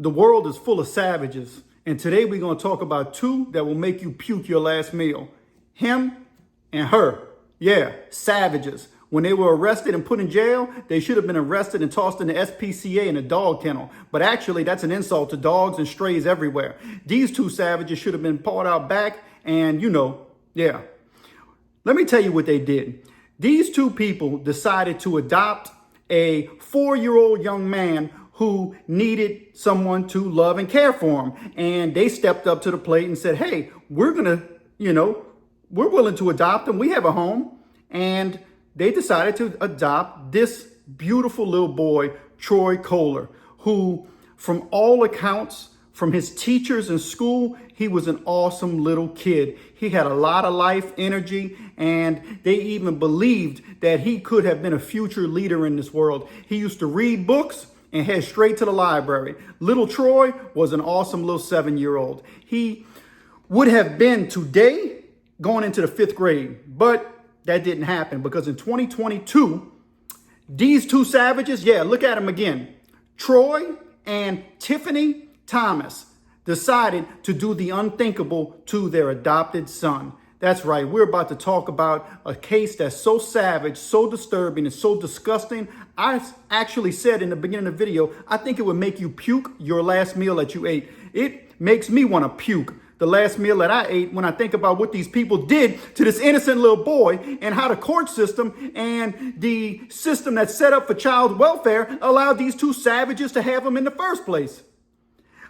The world is full of savages, and today we're going to talk about two that will make you puke your last meal. Him and her. Yeah, savages. When they were arrested and put in jail, they should have been arrested and tossed in the SPCA in a dog kennel. But actually, that's an insult to dogs and strays everywhere. These two savages should have been pulled out back and, yeah. Let me tell you what they did. These two people decided to adopt a 4-year-old young man who needed someone to love and care for him. And they stepped up to the plate and said, hey, we're willing to adopt him. We have a home. And they decided to adopt this beautiful little boy, Troy Koehler, who, from all accounts, from his teachers in school, he was an awesome little kid. He had a lot of life energy, and they even believed that he could have been a future leader in this world. He used to read books and head straight to the library. Little Troy was an awesome little 7-year-old. He would have been today going into the 5th grade, but that didn't happen because in 2022, these two savages, look at them again. Troy and Tiffany Thomas decided to do the unthinkable to their adopted son. That's right. We're about to talk about a case that's so savage, so disturbing, and so disgusting. I actually said in the beginning of the video, I think it would make you puke your last meal that you ate. It makes me want to puke the last meal that I ate when I think about what these people did to this innocent little boy and how the court system and the system that's set up for child welfare allowed these two savages to have him in the first place.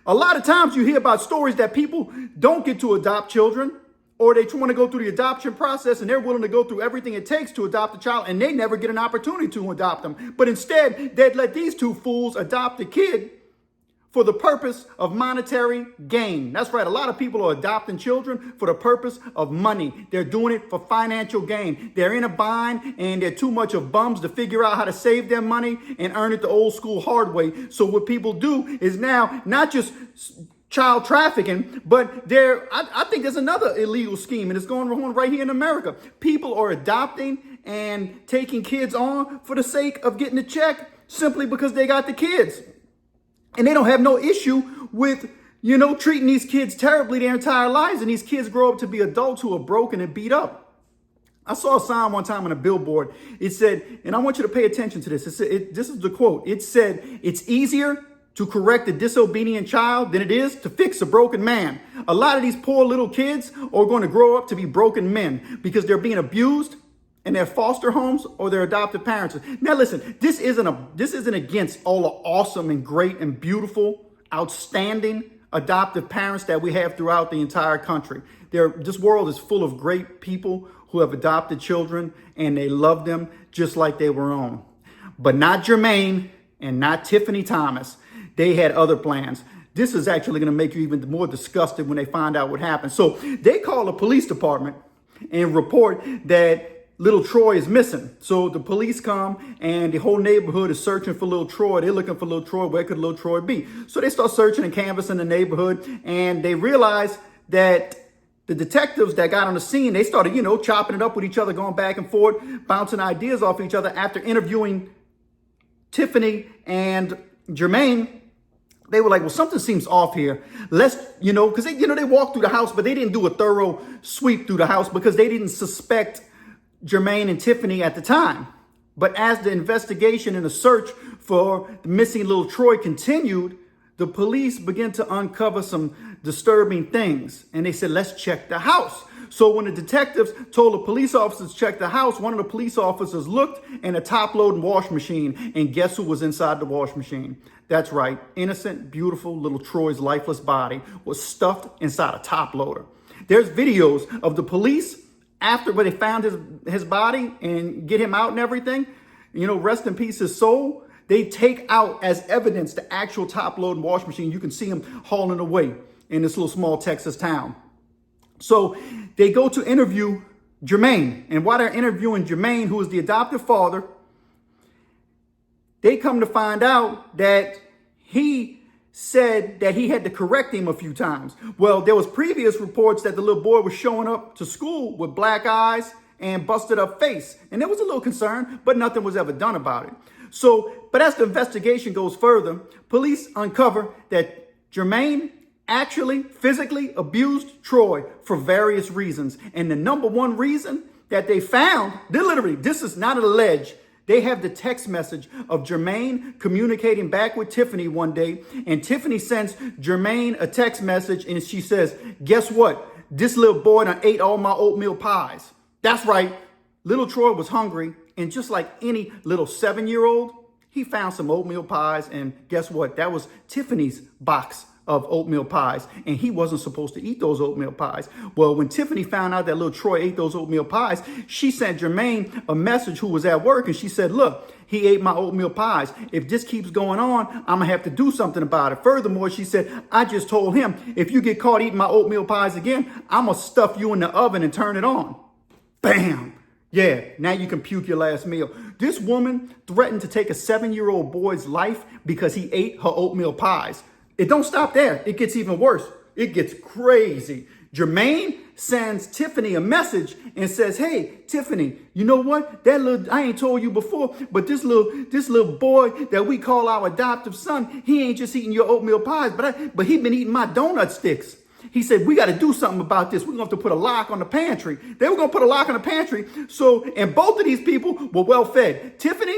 A lot of times you hear about stories that people don't get to adopt children, or they want to go through the adoption process and they're willing to go through everything it takes to adopt a child and they never get an opportunity to adopt them. But instead, they'd let these two fools adopt a kid for the purpose of monetary gain. That's right. A lot of people are adopting children for the purpose of money. They're doing it for financial gain. They're in a bind and they're too much of bums to figure out how to save their money and earn it the old school hard way. So what people do is now not just child trafficking, but I think there's another illegal scheme, and it's going on right here in America. People are adopting and taking kids on for the sake of getting a check simply because they got the kids. And they don't have no issue with, treating these kids terribly their entire lives. And these kids grow up to be adults who are broken and beat up. I saw a sign one time on a billboard. It said, and I want you to pay attention to this. This is the quote. It said, it's easier to correct a disobedient child than it is to fix a broken man. A lot of these poor little kids are going to grow up to be broken men because they're being abused in their foster homes or their adoptive parents. Now listen, this isn't against all the awesome and great and beautiful, outstanding adoptive parents that we have throughout the entire country. This world is full of great people who have adopted children and they love them just like they were own. But not Jermaine and not Tiffany Thomas. They had other plans. This is actually going to make you even more disgusted when they find out what happened. So they call the police department and report that little Troy is missing. So the police come and the whole neighborhood is searching for little Troy. They're looking for little Troy. Where could little Troy be? So they start searching and canvassing the neighborhood, and they realize that the detectives that got on the scene, they started, chopping it up with each other, going back and forth, bouncing ideas off each other after interviewing Tiffany and Jermaine. They were like, well, something seems off here. Let's, because they walked through the house, but they didn't do a thorough sweep through the house because they didn't suspect Jermaine and Tiffany at the time. But as the investigation and the search for the missing little Troy continued, the police began to uncover some disturbing things. And they said, let's check the house. So when the detectives told the police officers to check the house, one of the police officers looked in a top-loading wash machine. And guess who was inside the wash machine? That's right. Innocent, beautiful little Troy's lifeless body was stuffed inside a top loader. There's videos of the police after when they found his body and get him out and everything, rest in peace his soul, they take out as evidence the actual top-loading wash machine. You can see him hauling away in this little small Texas town. So they go to interview Jermaine. And while they're interviewing Jermaine, who is the adoptive father, they come to find out that he said that he had to correct him a few times. Well, there was previous reports that the little boy was showing up to school with black eyes and busted up face. And there was a little concern, but nothing was ever done about it. But as the investigation goes further, police uncover that Jermaine actually physically abused Troy for various reasons. And the number one reason that they found, this is not alleged, they have the text message of Jermaine communicating back with Tiffany one day. And Tiffany sends Jermaine a text message and she says, guess what? This little boy done ate all my oatmeal pies. That's right. Little Troy was hungry. And just like any little 7-year-old, he found some oatmeal pies. And guess what? That was Tiffany's box of oatmeal pies. And he wasn't supposed to eat those oatmeal pies. Well, when Tiffany found out that little Troy ate those oatmeal pies, she sent Jermaine a message who was at work. And she said, look, he ate my oatmeal pies. If this keeps going on, I'm going to have to do something about it. Furthermore, she said, I just told him, if you get caught eating my oatmeal pies again, I'm going to stuff you in the oven and turn it on. Bam. Yeah, now you can puke your last meal. This woman threatened to take a 7-year-old boy's life because he ate her oatmeal pies. It don't stop there. It gets even worse. It gets crazy. Jermaine sends Tiffany a message and says, hey, Tiffany, you know what? I ain't told you before, but this little boy that we call our adoptive son, he ain't just eating your oatmeal pies, but he been eating my donut sticks. He said, we got to do something about this. We're going to have to put a lock on the pantry. They were going to put a lock on the pantry. And both of these people were well fed. Tiffany,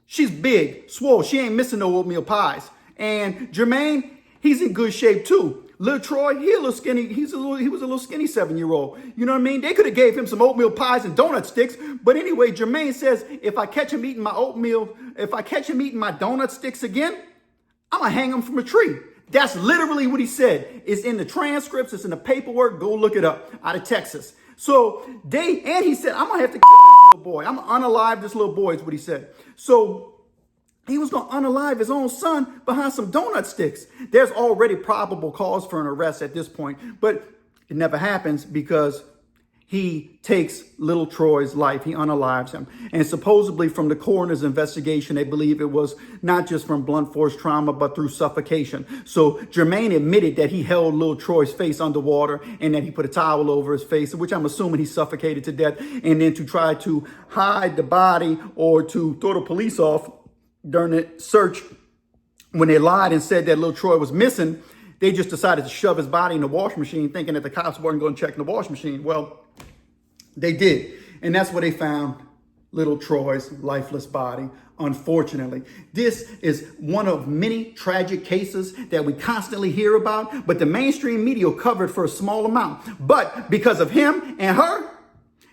she's big, swole. She ain't missing no oatmeal pies. And Jermaine, he's in good shape too. Little Troy, he a little skinny. He was a little skinny 7-year-old. You know what I mean? They could have gave him some oatmeal pies and donut sticks. But anyway, Jermaine says, if I catch him eating my donut sticks again, I'm going to hang him from a tree. That's literally what he said. It's in the transcripts. It's in the paperwork. Go look it up out of Texas. He said, I'm going to have to kill this little boy. I'm going to unalive this little boy is what he said. So he was going to unalive his own son behind some donut sticks. There's already probable cause for an arrest at this point, but it never happens because he takes little Troy's life. He unalives him. And supposedly from the coroner's investigation, they believe it was not just from blunt force trauma, but through suffocation. So Jermaine admitted that he held little Troy's face underwater and that he put a towel over his face, which I'm assuming he suffocated to death. And then to try to hide the body or to throw the police off during the search, when they lied and said that little Troy was missing, they just decided to shove his body in the washing machine, thinking that the cops weren't going to check in the washing machine. Well, they did. And that's where they found little Troy's lifeless body, unfortunately. This is one of many tragic cases that we constantly hear about, but the mainstream media covered for a small amount. But because of him and her,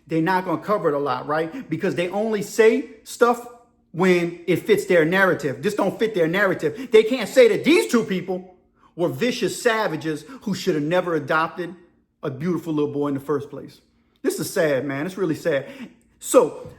they're not going to cover it a lot, right? Because they only say stuff when it fits their narrative. This don't fit their narrative. They can't say that these two people were vicious savages who should have never adopted a beautiful little boy in the first place. This is sad, man. It's really sad. So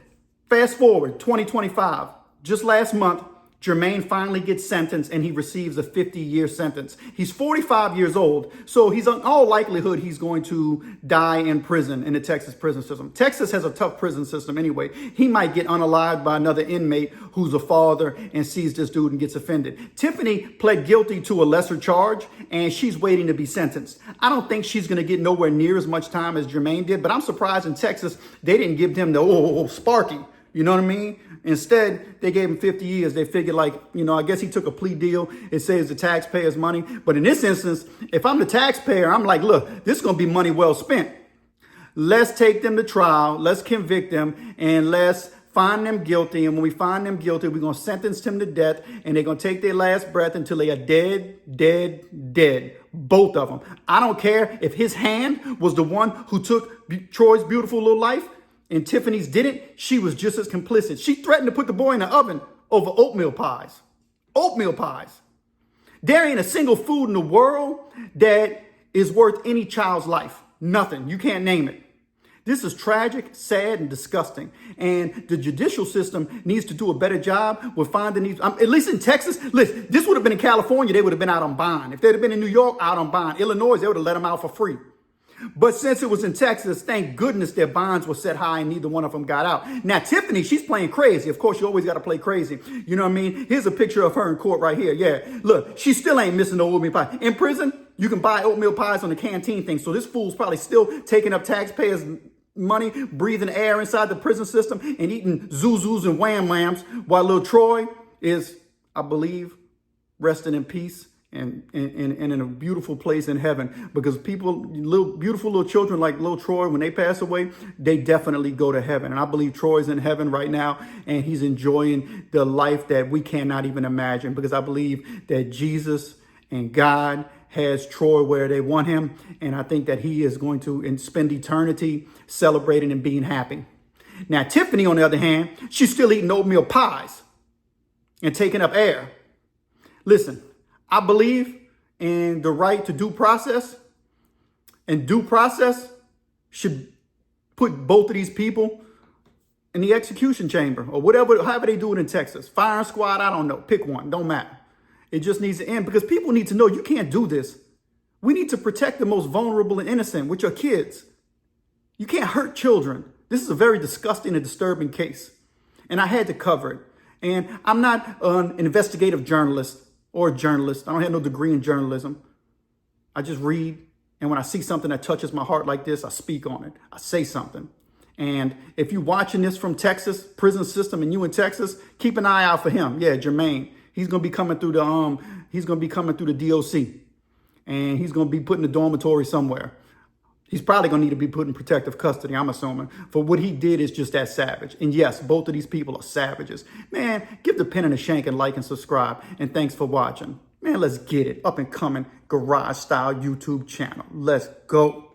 fast forward, 2025, just last month, Jermaine finally gets sentenced and he receives a 50-year sentence. He's 45 years old, so he's in all likelihood he's going to die in prison in the Texas prison system. Texas has a tough prison system anyway. He might get unalived by another inmate who's a father and sees this dude and gets offended. Tiffany pled guilty to a lesser charge and she's waiting to be sentenced. I don't think she's going to get nowhere near as much time as Jermaine did, but I'm surprised in Texas they didn't give him the Sparky. You know what I mean? Instead, they gave him 50 years. They figured I guess he took a plea deal. It saves the taxpayers money. But in this instance, if I'm the taxpayer, I'm like, look, this is going to be money well spent. Let's take them to trial. Let's convict them and let's find them guilty. And when we find them guilty, we're going to sentence them to death and they're going to take their last breath until they are dead, dead, dead. Both of them. I don't care if his hand was the one who took Troy's beautiful little life. And Tiffany's didn't, she was just as complicit. She threatened to put the boy in the oven over oatmeal pies. Oatmeal pies. There ain't a single food in the world that is worth any child's life. Nothing. You can't name it. This is tragic, sad, and disgusting. And the judicial system needs to do a better job with finding these. At least in Texas, listen, this would have been in California, they would have been out on bond. If they'd have been in New York, out on bond. Illinois, they would have let them out for free. But since it was in Texas, thank goodness their bonds were set high and neither one of them got out. Now, Tiffany, she's playing crazy. Of course, you always got to play crazy. You know what I mean? Here's a picture of her in court right here. Yeah, look, she still ain't missing no oatmeal pie. In prison, you can buy oatmeal pies on the canteen thing. So this fool's probably still taking up taxpayers' money, breathing air inside the prison system and eating Zuzus and Wham Whams while little Troy, is, I believe, resting in peace and in a beautiful place in heaven. Because beautiful little children like little Troy, when they pass away, they definitely go to heaven. And I believe Troy's in heaven right now, and he's enjoying the life that we cannot even imagine. Because I believe that Jesus and God has Troy where they want him. And I think that he is going to spend eternity celebrating and being happy. Now, Tiffany, on the other hand, she's still eating oatmeal pies and taking up air. Listen, I believe in the right to due process, and due process should put both of these people in the execution chamber or whatever, however they do it in Texas. Firing squad, I don't know. Pick one, don't matter. It just needs to end because people need to know you can't do this. We need to protect the most vulnerable and innocent, which are kids. You can't hurt children. This is a very disgusting and disturbing case, and I had to cover it. And I'm not an investigative journalist or a journalist. I don't have no degree in journalism. I just read, and when I see something that touches my heart like this, I speak on it. I say something. And if you're watching this from Texas prison system and you in Texas, keep an eye out for him. Yeah, Jermaine. He's gonna be coming through the DOC, and he's gonna be put in the dormitory somewhere. He's probably going to need to be put in protective custody, I'm assuming, for what he did is just that savage. And yes, both of these people are savages. Man, give the pen and a shank and like and subscribe. And thanks for watching. Man, let's get it. Up and coming garage style YouTube channel. Let's go.